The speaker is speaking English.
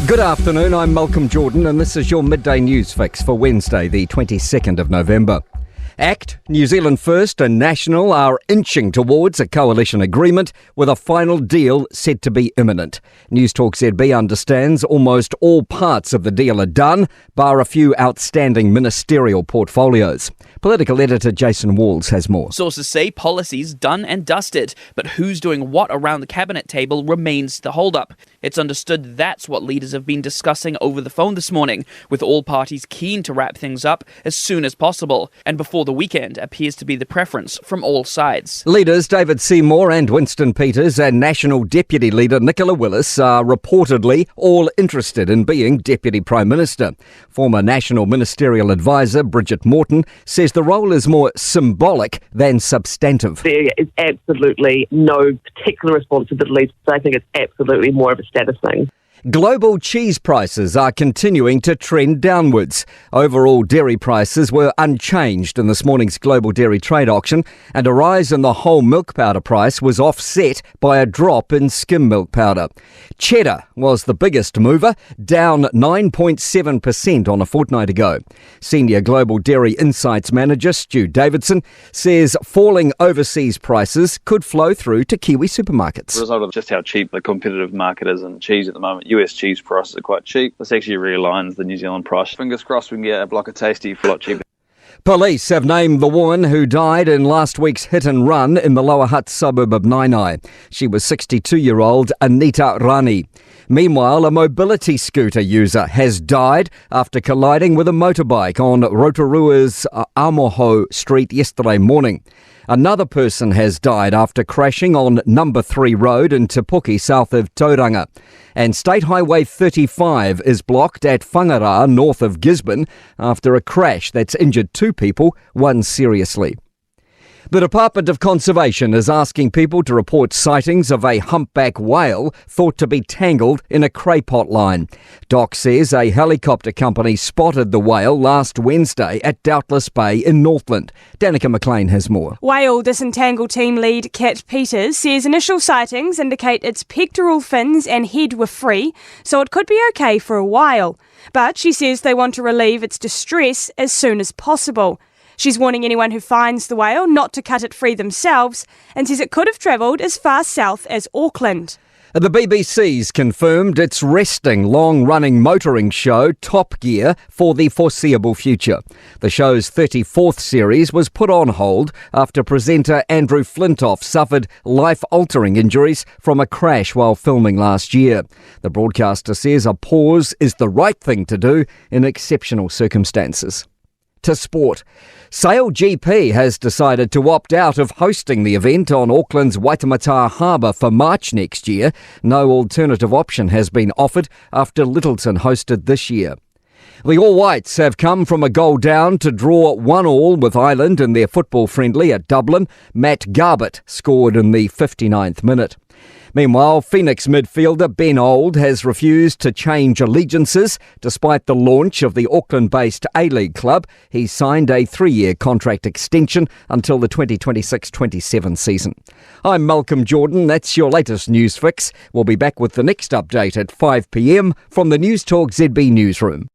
Good afternoon, I'm Malcolm Jordan and this is your Midday News Fix for Wednesday, the 22nd of November. ACT, New Zealand First and National are inching towards a coalition agreement with a final deal said to be imminent. Newstalk ZB understands almost all parts of the deal are done, bar a few outstanding ministerial portfolios. Political editor Jason Walls has more. Sources say policy's done and dusted, but who's doing what around the cabinet table remains the hold-up. It's understood that's what leaders have been discussing over the phone this morning, with all parties keen to wrap things up as soon as possible, and before the weekend appears to be the preference from all sides. Leaders David Seymour and Winston Peters and National Deputy Leader Nicola Willis are reportedly all interested in being Deputy Prime Minister. Former National Ministerial Advisor Bridget Morton says the role is more symbolic than substantive. There is absolutely no particular responsibility, so I think it's absolutely more of a status thing. Global cheese prices are continuing to trend downwards. Overall dairy prices were unchanged in this morning's global dairy trade auction, and a rise in the whole milk powder price was offset by a drop in skim milk powder. Cheddar was the biggest mover, down 9.7% on a fortnight ago. Senior Global Dairy Insights Manager Stu Davidson says falling overseas prices could flow through to Kiwi supermarkets. As a result of just how cheap the competitive market is in cheese at the moment, US cheese prices are quite cheap. This actually realigns the New Zealand price. Fingers crossed we can get a block of tasty for a lot cheaper. Police have named the woman who died in last week's hit and run in the Lower Hutt suburb of Nainai. She was 62-year-old Anita Rani. Meanwhile, a mobility scooter user has died after colliding with a motorbike on Rotorua's Amoho Street yesterday morning. Another person has died after crashing on Number 3 Road in Te Puke, south of Tauranga. And State Highway 35 is blocked at Whangara, north of Gisborne, after a crash that's injured 2 people, one seriously. The Department of Conservation is asking people to report sightings of a humpback whale thought to be tangled in a craypot line. Doc says a helicopter company spotted the whale last Wednesday at Doubtless Bay in Northland. Danica McLean has more. Whale Disentangle Team lead Kat Peters says initial sightings indicate its pectoral fins and head were free, so it could be okay for a while. But she says they want to relieve its distress as soon as possible. She's warning anyone who finds the whale not to cut it free themselves and says it could have travelled as far south as Auckland. The BBC's confirmed it's resting long-running motoring show Top Gear for the foreseeable future. The show's 34th series was put on hold after presenter Andrew Flintoff suffered life-altering injuries from a crash while filming last year. The broadcaster says a pause is the right thing to do in exceptional circumstances. To sport. Sail GP has decided to opt out of hosting the event on Auckland's Waitemata Harbour for March next year. No alternative option has been offered after Littleton hosted this year. The All Whites have come from a goal down to draw 1-1 with Ireland in their football friendly at Dublin. Matt Garbutt scored in the 59th minute. Meanwhile, Phoenix midfielder Ben Old has refused to change allegiances despite the launch of the Auckland-based A-League club. He signed a 3-year contract extension until the 2026-27 season. I'm Malcolm Jordan. That's your latest news fix. We'll be back with the next update at 5 p.m. from the Newstalk ZB newsroom.